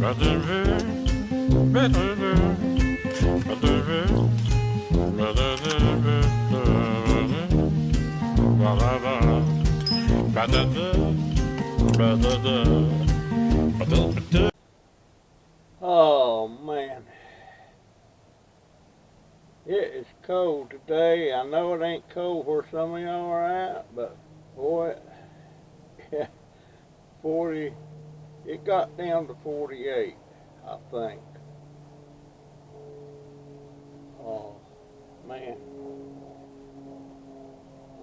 Oh man, it is cold today. I know it ain't cold where some of y'all are at, but boy, 40, it got down to 48, I think. Oh man,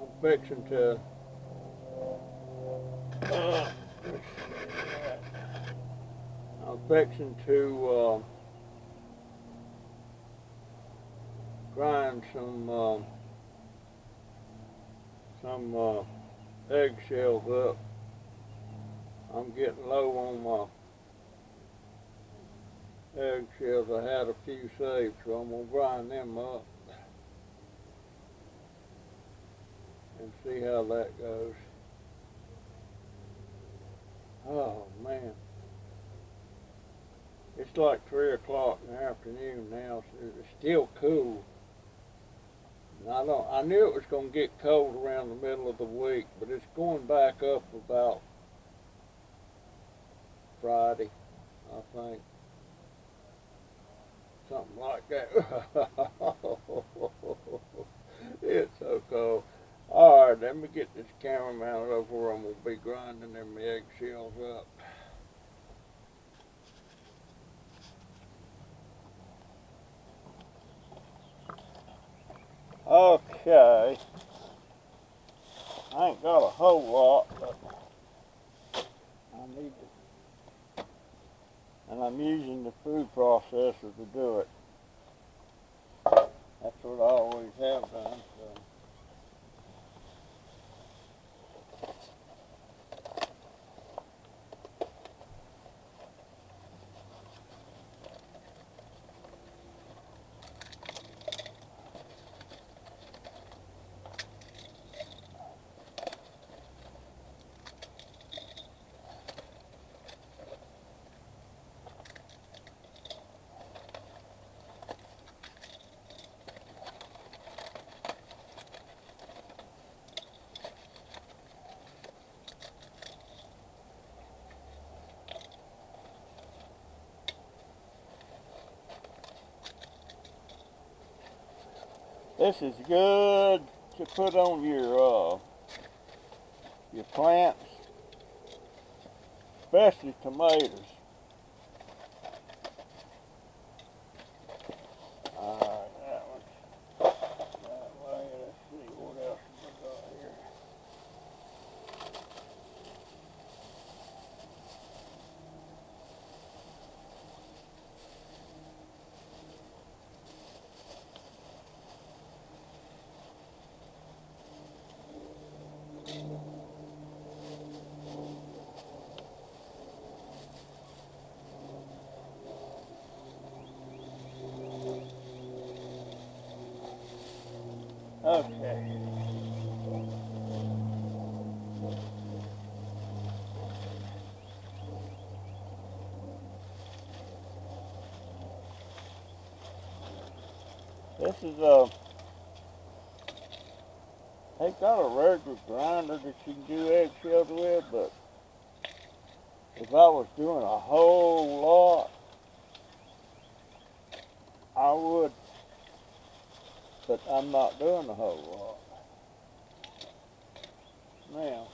I'm fixing to, I'm fixing to grind some eggshells up. I'm getting low on my eggshells. I had a few saved, so I'm gonna grind them up and see how that goes. Oh man, it's like 3 o'clock in the afternoon now. So it's still cool. I knew it was gonna get cold around the middle of the week, but it's going back up about Friday, I think. Something like that. It's so cold. Alright, let me get this camera mounted over where I'm going to be grinding them eggshells up. Okay. I ain't got a whole lot, but I need to. And I'm using the food processor to do it. That's what I always have done. So. This is good to put on your plants, especially tomatoes. Alright, that one. That way, let's see what else we got here. Okay. This is they got a regular grinder that you can do eggshells with, but if I was doing a whole lot, I would, but I'm not doing a whole lot. Now,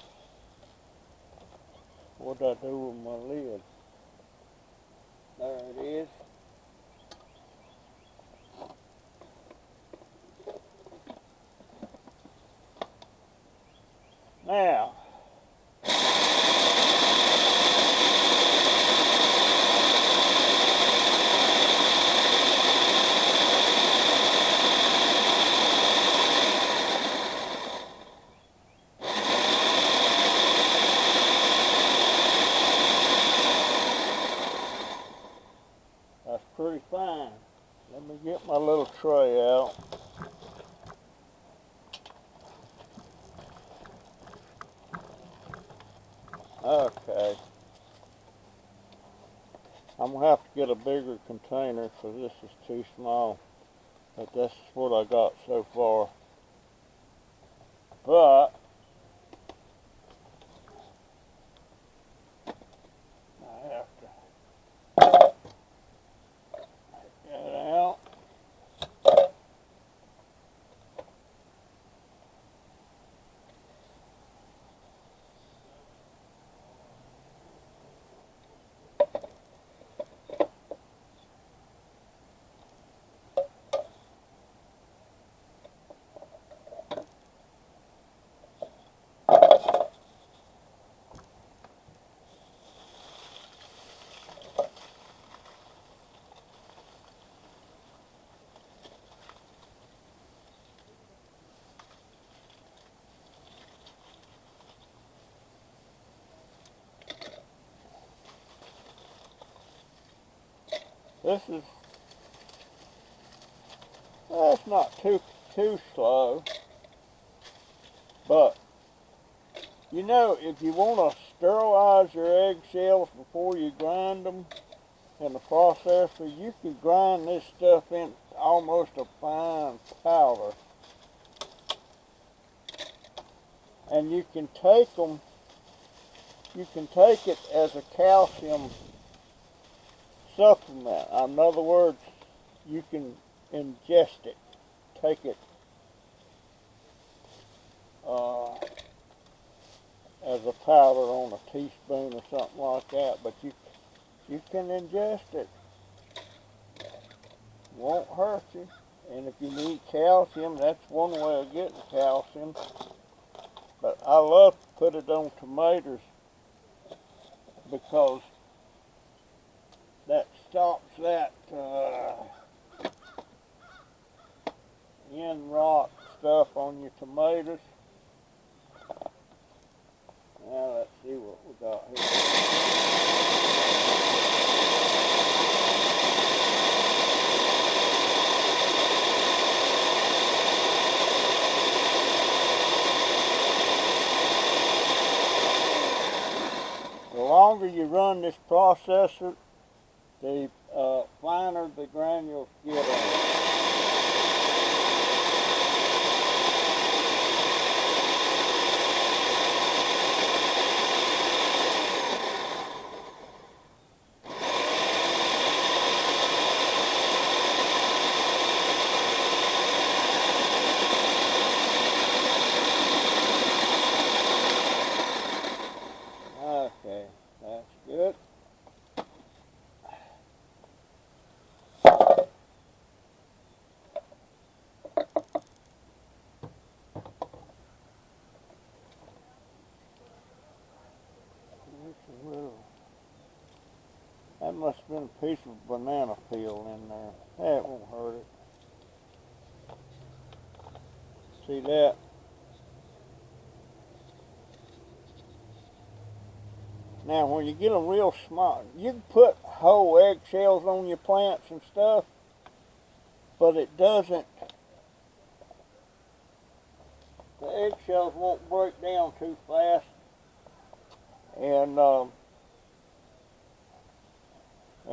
what'd I do with my lid? There it is. Now, that's pretty fine. Let me get my little tray out. Okay. I'm going to have to get a bigger container because this is too small. But that's what I got so far. But I have to get that out. This is, well, it's not too slow, but you know, if you want to sterilize your eggshells before you grind them in the processor, you can grind this stuff in almost a fine powder, and you can take them. You can take it as a calcium supplement. In other words, you can ingest it, take it as a powder on a teaspoon or something like that. But you can ingest it. Won't hurt you. And if you need calcium, that's one way of getting calcium. But I love to put it on tomatoes because that stops that end rot stuff on your tomatoes. Now let's see what we got here. The longer you run this processor, the finer the granules get on it. Okay, that's good. That must have been a piece of banana peel in there. That won't hurt it. See that? Now, when you get them real small, you can put whole eggshells on your plants and stuff, but it doesn't, the eggshells won't break down too fast. And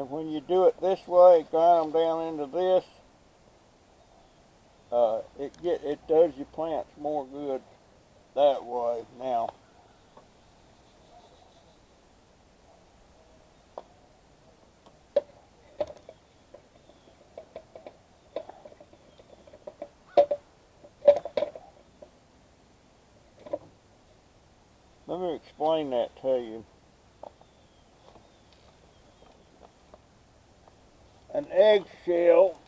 when you do it this way, grind them down into this, it does your plants more good that way. Now, let me explain that to you. An eggshell,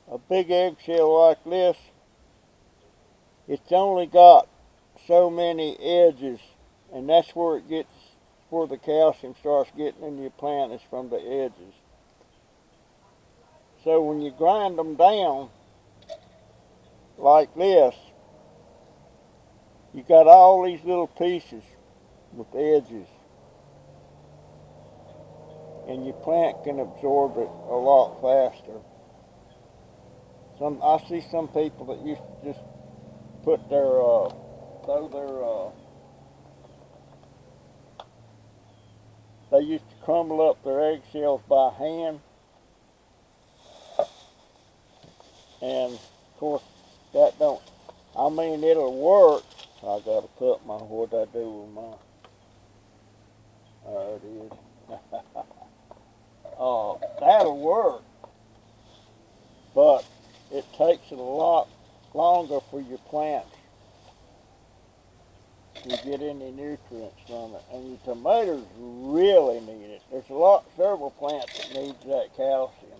a big eggshell like this, it's only got so many edges, and that's where where the calcium starts getting in your plant, is from the edges. So when you grind them down like this, you got all these little pieces with edges, and your plant can absorb it a lot faster. I see some people that used to just put they used to crumble up their eggshells by hand. And of course, that don't, I mean, it'll work. I gotta cut my, what I do with my, there it is. That'll work, but it takes a lot longer for your plants to get any nutrients from it. And your tomatoes really need it. There's several plants that needs that calcium.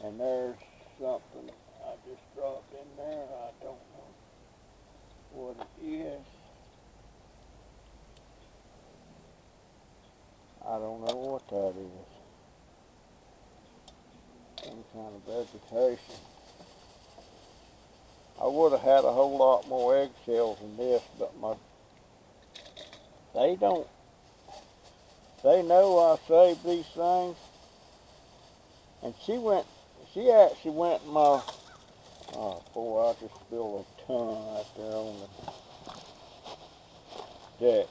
And there's something I just dropped in there. I don't know what it is. I don't know what that is. Some kind of vegetation. I would have had a whole lot more eggshells than this, but they know I saved these things. And she actually went in my, oh boy, I just spilled a ton right there on the deck.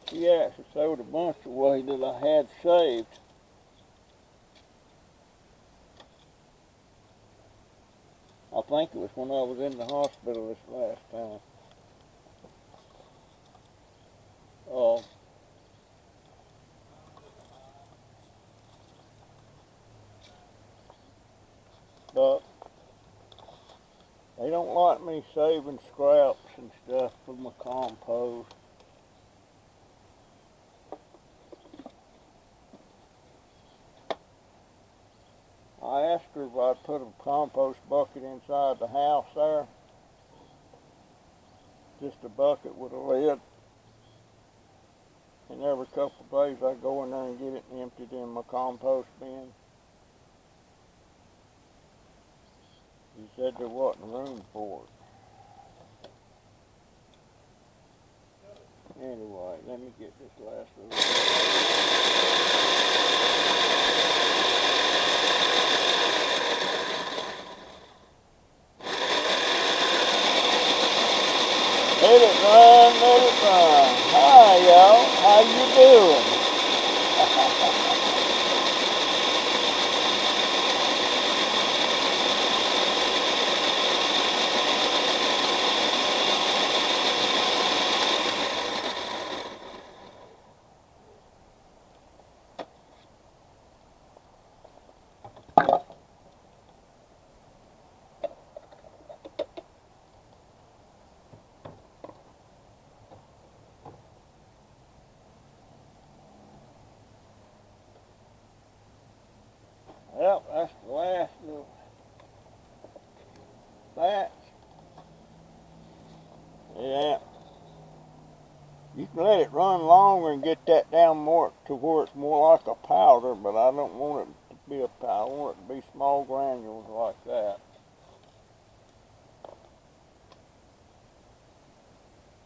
She actually threw a bunch away that I had saved. I think it was when I was in the hospital this last time. But they don't like me saving scraps and stuff for my compost. I asked her if I'd put a compost bucket inside the house there. Just a bucket with a lid. And every couple of days I go in there and get it emptied in my compost bin. She said there wasn't room for it. Anyway, let me get this last little bit. Let it run, let it run. Hi, y'all. How you doing? Well, that's the last little batch. Yeah. You can let it run longer and get that down more to where it's more like a powder, but I don't want it to be a powder. I want it to be small granules like that.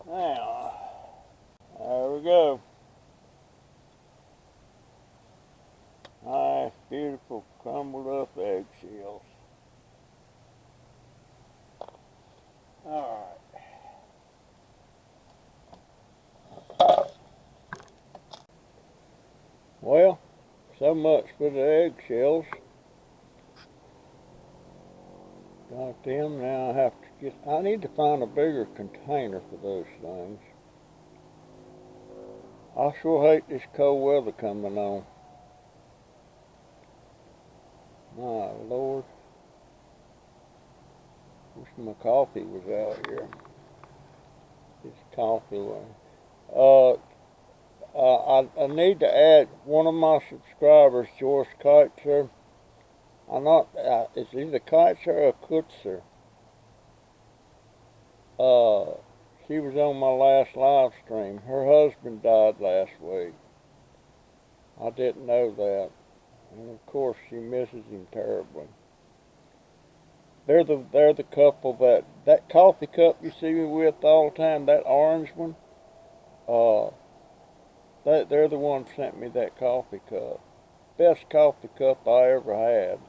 Now, there we go. Nice, beautiful, crumbled up eggshells. All right. Well, so much for the eggshells. Got them. Now I need to find a bigger container for those things. I sure hate this cold weather coming on. My Lord. Wish my coffee was out here. This coffee one. I need to add one of my subscribers, George Kutzer. It's either Kutzer or Kutzer. She was on my last live stream. Her husband died last week. I didn't know that. And of course she misses him terribly. They're the couple that coffee cup you see me with all the time, that orange one. They're the ones that sent me that coffee cup. Best coffee cup I ever had.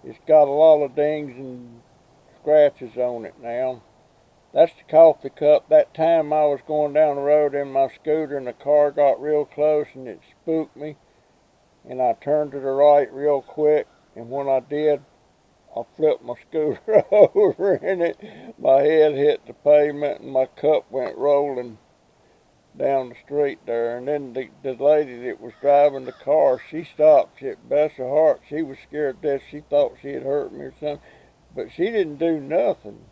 It's got a lot of dings and scratches on it now. That's the coffee cup. That time I was going down the road in my scooter and the car got real close and it spooked me. And I turned to the right real quick. And when I did, I flipped my scooter over and my head hit the pavement and my cup went rolling down the street there. And then the lady that was driving the car, she stopped. She, bless her heart, she was scared to death. She thought she had hurt me or something. But she didn't do nothing.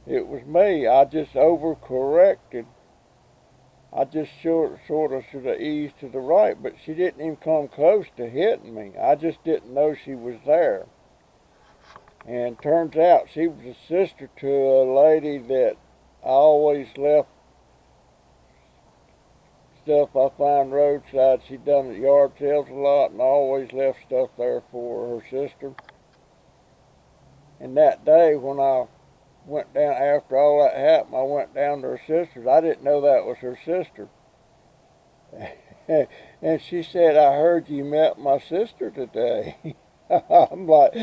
It was me. I just overcorrected. I just sort of should have eased to the right, but she didn't even come close to hitting me. I just didn't know she was there. And turns out she was a sister to a lady that I always left stuff I find roadside. She'd done at yard sales a lot, and I always left stuff there for her sister. And that day when I went down, after all that happened, I went down to her sister's. I didn't know that was her sister. And she said, I heard you met my sister today. I'm like,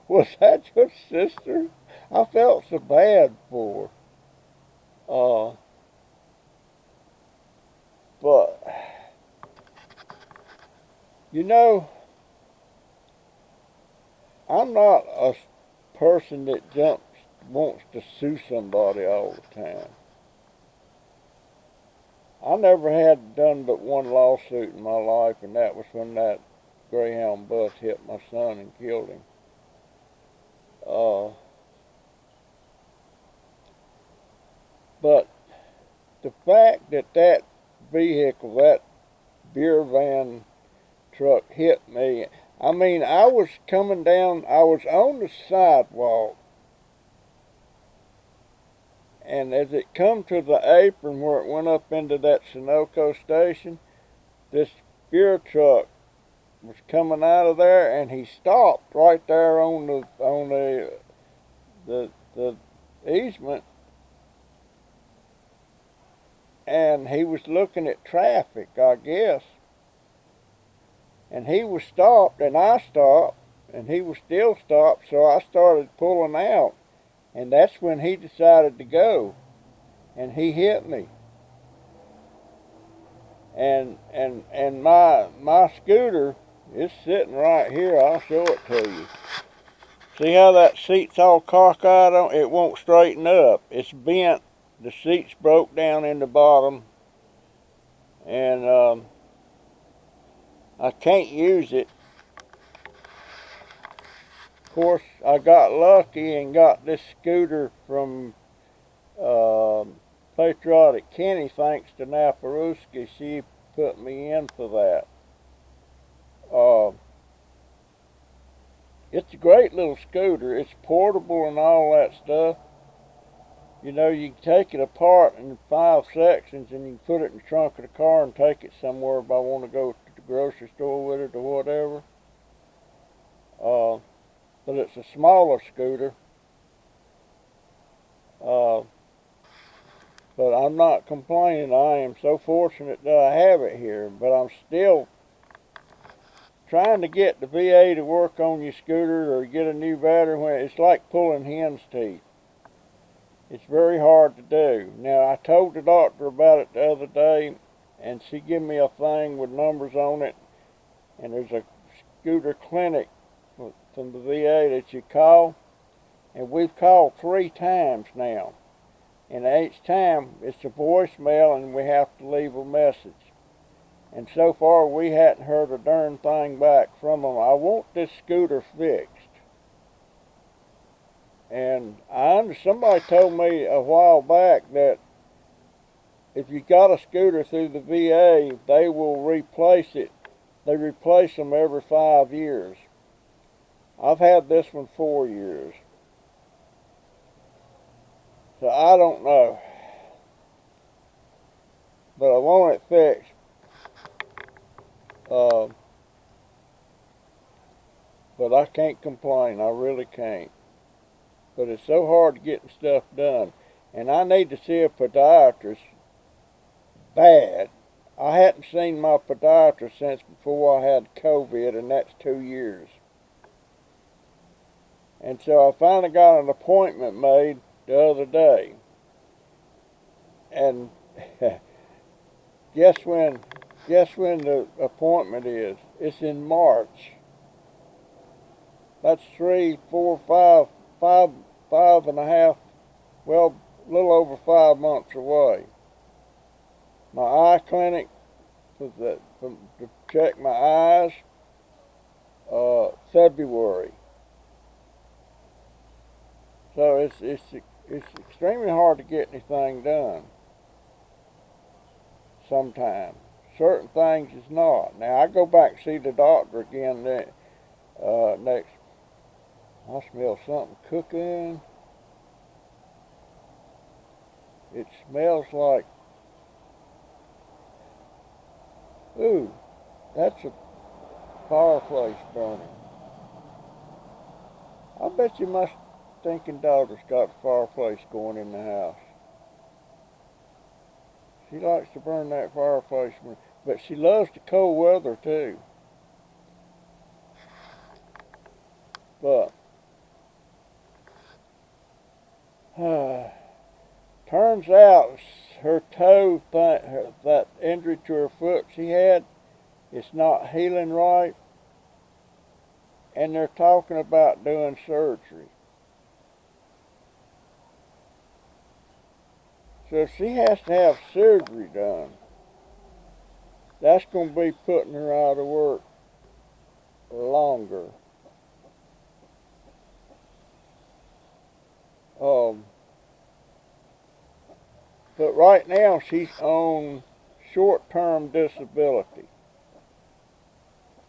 was that your sister? I felt so bad for her. But, you know, I'm not a person that wants to sue somebody all the time. I never had done but one lawsuit in my life, and that was when that Greyhound bus hit my son and killed him. But the fact that that vehicle, that beer van truck hit me, I mean, I was coming down, I was on the sidewalk, and as it come to the apron where it went up into that Sunoco station, this beer truck was coming out of there, and he stopped right there on the easement, and he was looking at traffic, I guess. And he was stopped, and I stopped, and he was still stopped, so I started pulling out. And that's when he decided to go, and he hit me. And my scooter is sitting right here. I'll show it to you. See how that seat's all cockeyed on? It won't straighten up. It's bent. The seat's broke down in the bottom, and I can't use it. Of course, I got lucky and got this scooter from Patriotic Kenny, thanks to Naparuski. She put me in for that. It's a great little scooter. It's portable and all that stuff. You know, you can take it apart in 5 sections and you can put it in the trunk of the car and take it somewhere if I want to go to the grocery store with it or whatever. But it's a smaller scooter. But I'm not complaining. I am so fortunate that I have it here. But I'm still trying to get the VA to work on your scooter or get a new battery. When it's like pulling hen's teeth. It's very hard to do. Now, I told the doctor about it the other day, and she gave me a thing with numbers on it. And there's a scooter clinic from the VA that you call. And we've called 3 times now. And each time it's a voicemail and we have to leave a message. And so far we hadn't heard a darn thing back from them. I want this scooter fixed. And somebody told me a while back that if you got a scooter through the VA, they will replace it. They replace them every 5 years. I've had this one 4 years. So I don't know. But I want it fixed. But I can't complain. I really can't. But it's so hard getting stuff done. And I need to see a podiatrist bad. I hadn't seen my podiatrist since before I had COVID, and that's 2 years. And so I finally got an appointment made the other day. And guess when the appointment is? It's in March. That's 3, 4, 5.5, well, a little over 5 months away. My eye clinic to check my eyes, February. So it's extremely hard to get anything done. Sometimes certain things is not. Now I go back and see the doctor again next. I smell something cooking. It smells like, ooh, that's a fireplace burning. I bet you my stinking daughter's got a fireplace going in the house. She likes to burn that fireplace, but she loves the cold weather too. But turns out her toe, that injury to her foot she had, it's not healing right, and they're talking about doing surgery. So if she has to have surgery done, that's going to be putting her out of work longer. But right now she's on short-term disability.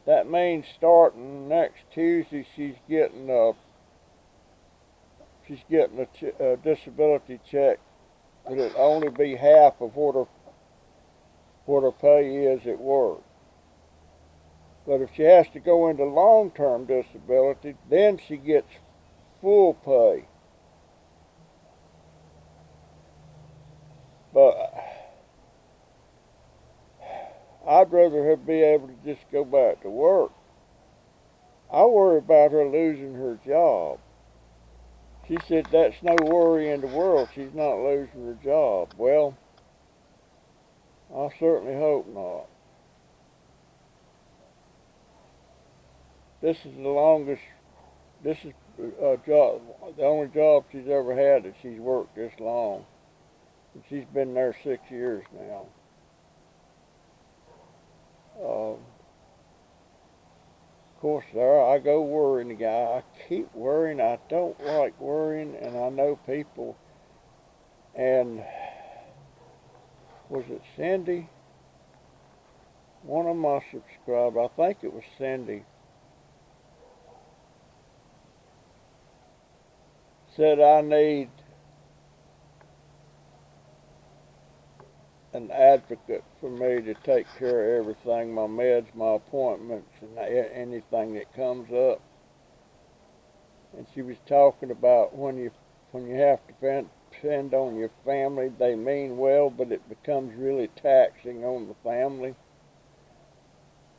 That means starting next Tuesday she's getting a disability check, but it'll only be half of what her pay is at work. But if she has to go into long-term disability, then she gets full pay. But I'd rather her be able to just go back to work. I worry about her losing her job. She said that's no worry in the world. She's not losing her job. Well, I certainly hope not. This is the only job she's ever had that she's worked this long. And she's been there 6 years now. Of course, there I go worrying again. I keep worrying. I don't like worrying, and I know people. And was it Cindy? One of my subscribers, I think it was Cindy, said I need an advocate for me to take care of everything, my meds, my appointments, and anything that comes up. And she was talking about when you have to depend on your family, they mean well, but it becomes really taxing on the family.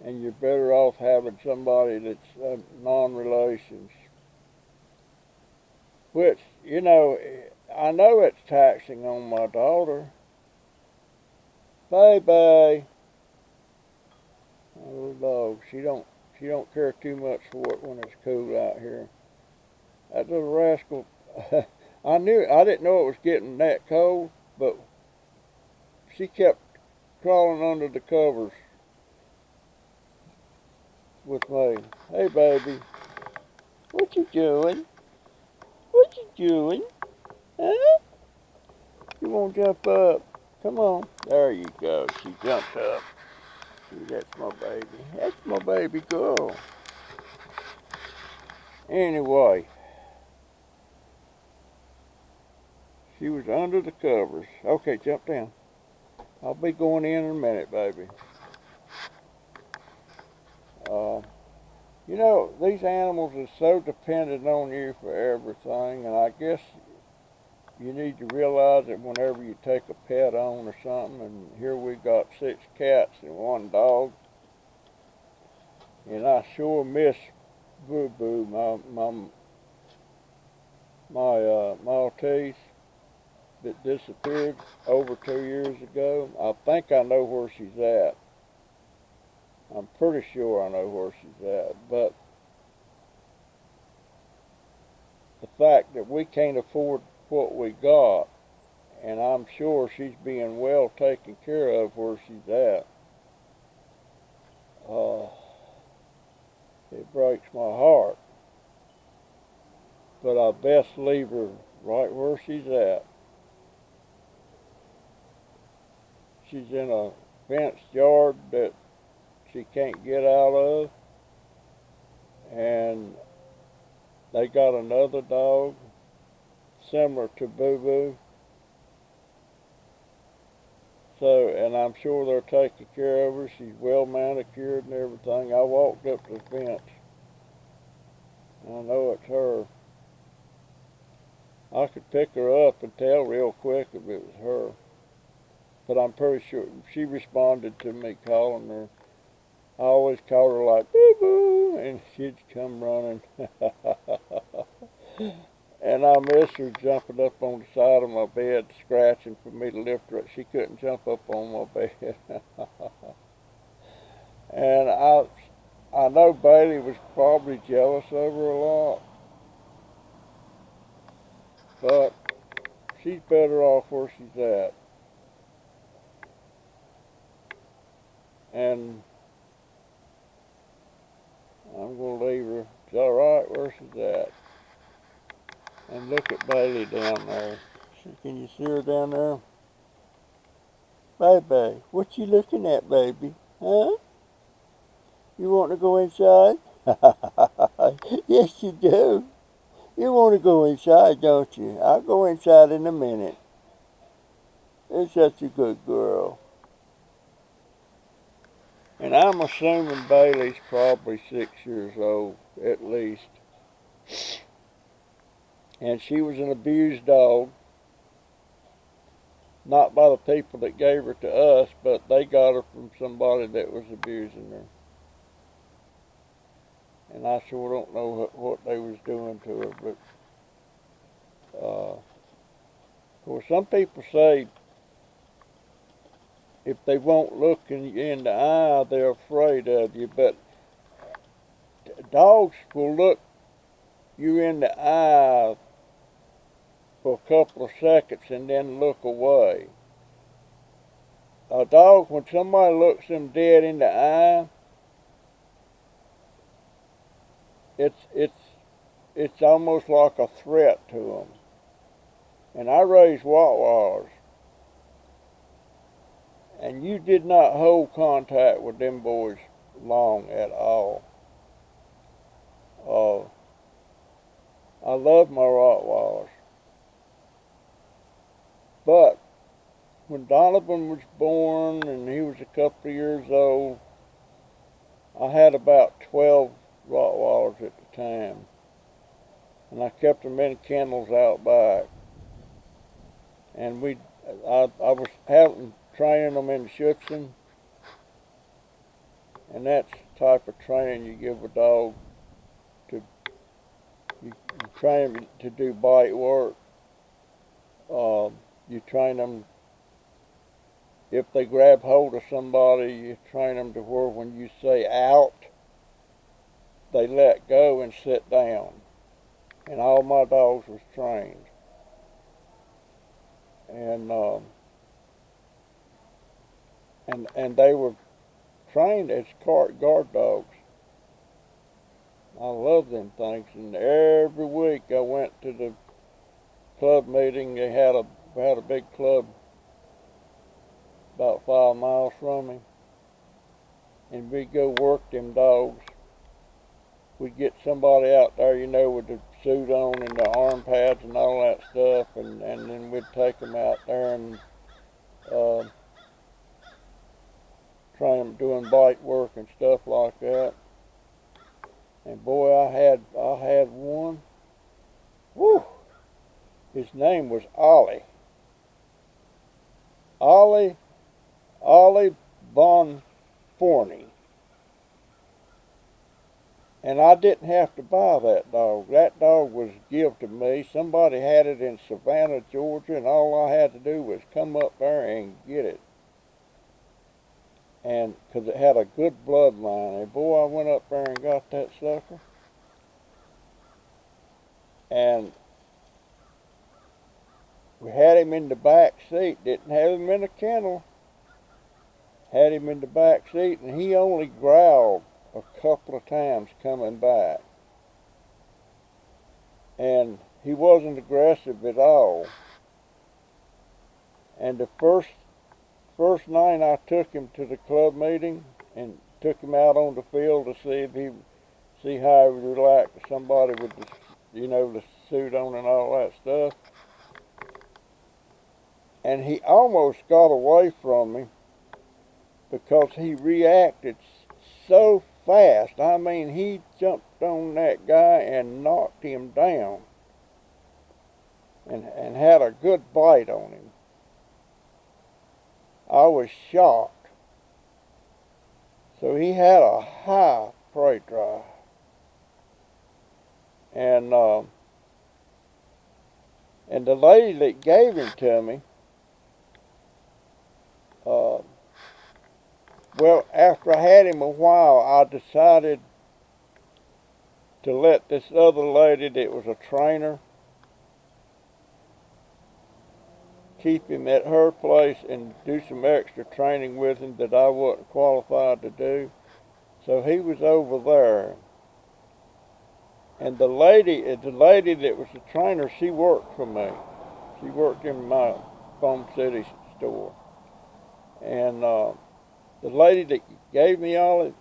And you're better off having somebody that's non-relations. Which, I know it's taxing on my daughter. Baby. Oh, dog. She don't care too much for it when it's cool out here. That little rascal, I didn't know it was getting that cold, but she kept crawling under the covers with me. Hey, baby. What you doing? What you doing? Huh? You want to jump up? Come on. There you go. She jumped up. See, that's my baby. That's my baby girl. Anyway, she was under the covers. Okay, jump down. I'll be going in a minute, baby. These animals are so dependent on you for everything, and I guess you need to realize that whenever you take a pet on or something, and here we got 6 cats and 1 dog, and I sure miss Boo Boo, my Maltese that disappeared over 2 years ago. I think I know where she's at. I'm pretty sure I know where she's at. But the fact that we can't afford what we got, and I'm sure she's being well taken care of where she's at, it breaks my heart. But I best leave her right where she's at. She's in a fenced yard that she can't get out of, and they got another dog similar to Boo Boo. So, and I'm sure they're taking care of her. She's well manicured and everything. I walked up to the fence. I know it's her. I could pick her up and tell real quick if it was her. But I'm pretty sure she responded to me calling her. I always call her like, Boo Boo, and she'd come running. And I miss her jumping up on the side of my bed, scratching for me to lift her up. She couldn't jump up on my bed. And I know Bailey was probably jealous of her a lot. But she's better off where she's at. And I'm going to leave her. It's all right where she's at. And look at Bailey down there. Can you see her down there? Baby, what you looking at, baby? Huh? You want to go inside? Yes, you do. You want to go inside, don't you? I'll go inside in a minute. You're such a good girl. And I'm assuming Bailey's probably 6 years old, at least. And she was an abused dog. Not by the people that gave her to us, but they got her from somebody that was abusing her. And I sure don't know what they was doing to her, but of course some people say if they won't look in the eye, they're afraid of you, but dogs will look you in the eye for a couple of seconds and then look away. A dog, when somebody looks them dead in the eye, it's almost like a threat to them. And I raised Rottweilers, and you did not hold contact with them boys long at all. I love my Rottweilers. But when Donovan was born and he was a couple of years old, I had about 12 Rottweilers at the time. And I kept them in kennels out back. And I was training them in Schutzhund. And that's the type of training you give a dog. You train them to do bite work. You train them, if they grab hold of somebody, you train them to where when you say out, they let go and sit down. And all my dogs was trained. And they were trained as guard dogs. I love them things, and every week I went to the club meeting. They had a big club about 5 miles from me, and we'd go work them dogs. We'd get somebody out there, with the suit on and the arm pads and all that stuff, and then we'd take them out there and train them doing bite work and stuff like that. And boy, I had one. Woo! His name was Ollie. Ollie von Forney. And I didn't have to buy that dog. That dog was given to me. Somebody had it in Savannah, Georgia, and all I had to do was come up there and get it. And because it had a good bloodline. And boy, I went up there and got that sucker. And we had him in the back seat. Didn't have him in a kennel. Had him in the back seat, and he only growled a couple of times coming back. And he wasn't aggressive at all. And the first night I took him to the club meeting and took him out on the field to see how he would react to somebody with the suit on and all that stuff. And he almost got away from me because he reacted so fast. I mean, he jumped on that guy and knocked him down and had a good bite on him. I was shocked. So he had a high prey drive. And the lady that gave him to me, well, after I had him a while, I decided to let this other lady that was a trainer keep him at her place and do some extra training with him that I wasn't qualified to do. So he was over there. And the lady that was the trainer, she worked for me. She worked in my Foam City store. And the lady that gave me Ollie,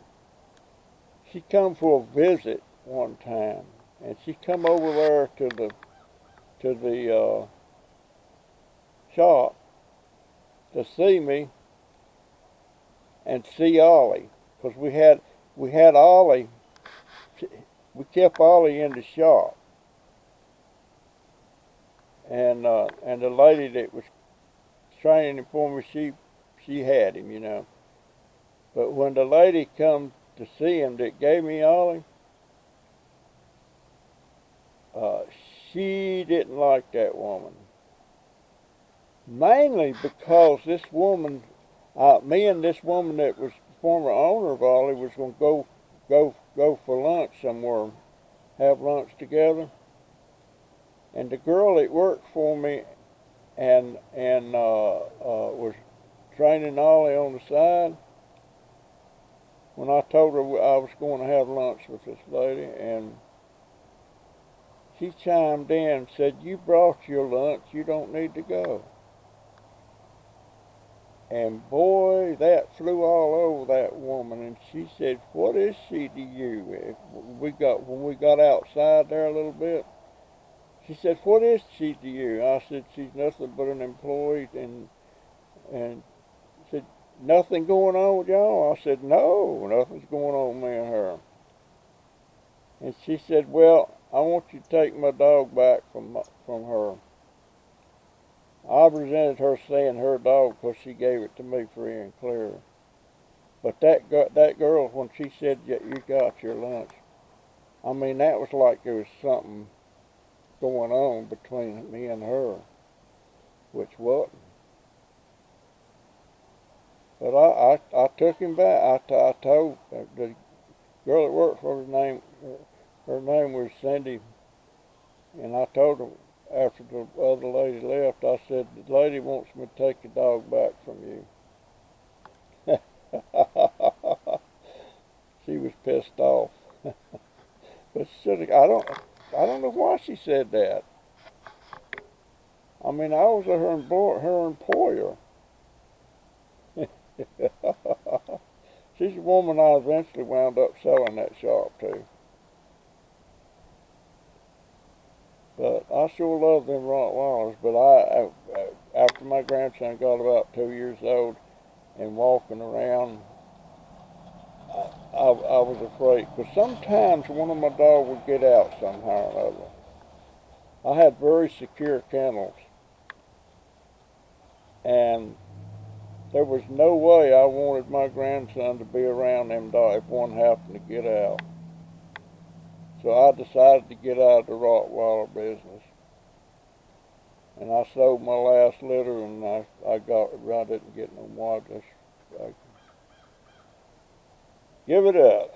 she come for a visit one time, and she come over there to the shop to see me and see Ollie, because we had Ollie. We kept Ollie in the shop, and the lady that was training him for me, she had him, you know. But when the lady come to see him that gave me Ollie, she didn't like that woman. Mainly because this woman, me and this woman that was the former owner of Ollie was going to go for lunch somewhere, have lunch together. And the girl that worked for me and was training Ollie on the side, when I told her I was going to have lunch with this lady, and she chimed in and said, "You brought your lunch, you don't need to go." And boy, that flew all over that woman, and she said, "What is she to you?" When we got outside there a little bit, she said, "What is she to you?" I said, "She's nothing but an employee." And said, "Nothing going on with y'all?" I said, "No, nothing's going on with me and her." And she said, "Well, I want you to take my dog back from her." I resented her saying her dog because she gave it to me free and clear. But that girl, when she said, "Yeah, you got your lunch," I mean, that was like there was something going on between me and her, which wasn't. But I took him back. I told the girl that worked for her name was Cindy, and I told her after the other lady left, I said, "The lady wants me to take the dog back from you." She was pissed off. But I don't know why she said that. I mean, I was her employer. She's the woman I eventually wound up selling that shop to. But I sure love them Rottweilers. But after my grandson got about 2 years old and walking around, I was afraid. Because sometimes one of my dogs would get out somehow or another. I had very secure kennels. And there was no way I wanted my grandson to be around them dogs if one happened to get out. So I decided to get out of the Rottweiler business. And I sold my last litter, and I didn't get no more. I give it up.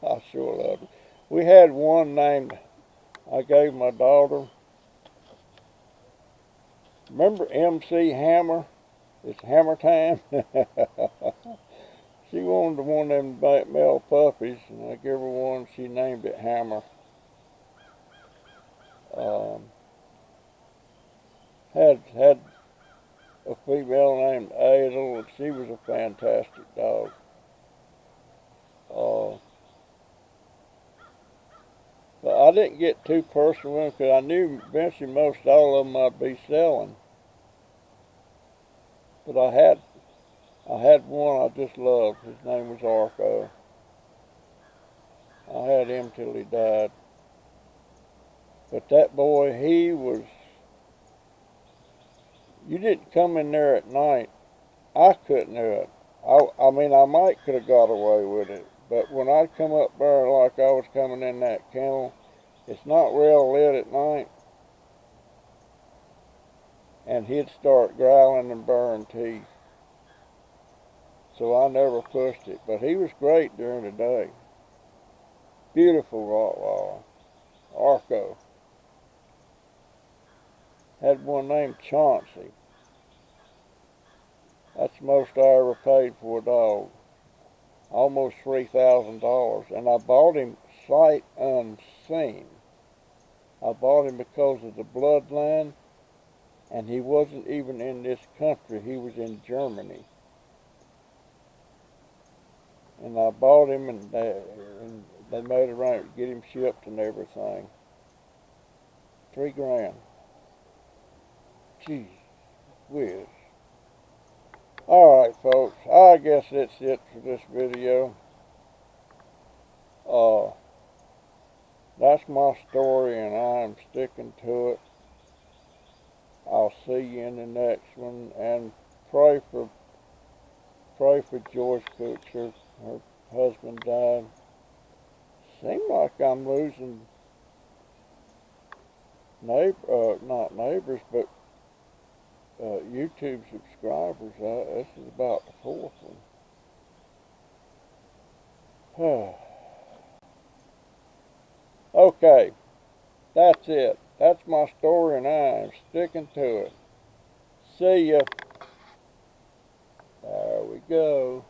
I sure love it. We had one named, I gave my daughter, remember MC Hammer? It's Hammer Time. She wanted one of them male puppies, and I gave her one. She named it Hammer. Had a female named Adel, and she was a fantastic dog. But I didn't get too personal with them because I knew eventually most all of them I'd be selling. But I had one I just loved. His name was Arco. I had him till he died. But that boy, you didn't come in there at night. I couldn't do it. I mean, I might could have got away with it. But when I'd come up there like I was coming in that kennel, it's not real lit at night. And he'd start growling and baring teeth. So I never pushed it. But he was great during the day. Beautiful Rottweiler. Arco. Had one named Chauncey. That's the most I ever paid for a dog. Almost $3,000. And I bought him sight unseen. I bought him because of the bloodline. And he wasn't even in this country. He was in Germany. And I bought him, and they made a arrangement to get him shipped and everything. $3,000. Gee whiz. Alright, folks. I guess that's it for this video. That's my story, and I'm sticking to it. I'll see you in the next one, and pray for Joyce Kutcher. Her husband died. Seems like I'm losing not neighbors, but YouTube subscribers. This is about the fourth one. Okay, that's it. That's my story, and I'm sticking to it. See ya. There we go.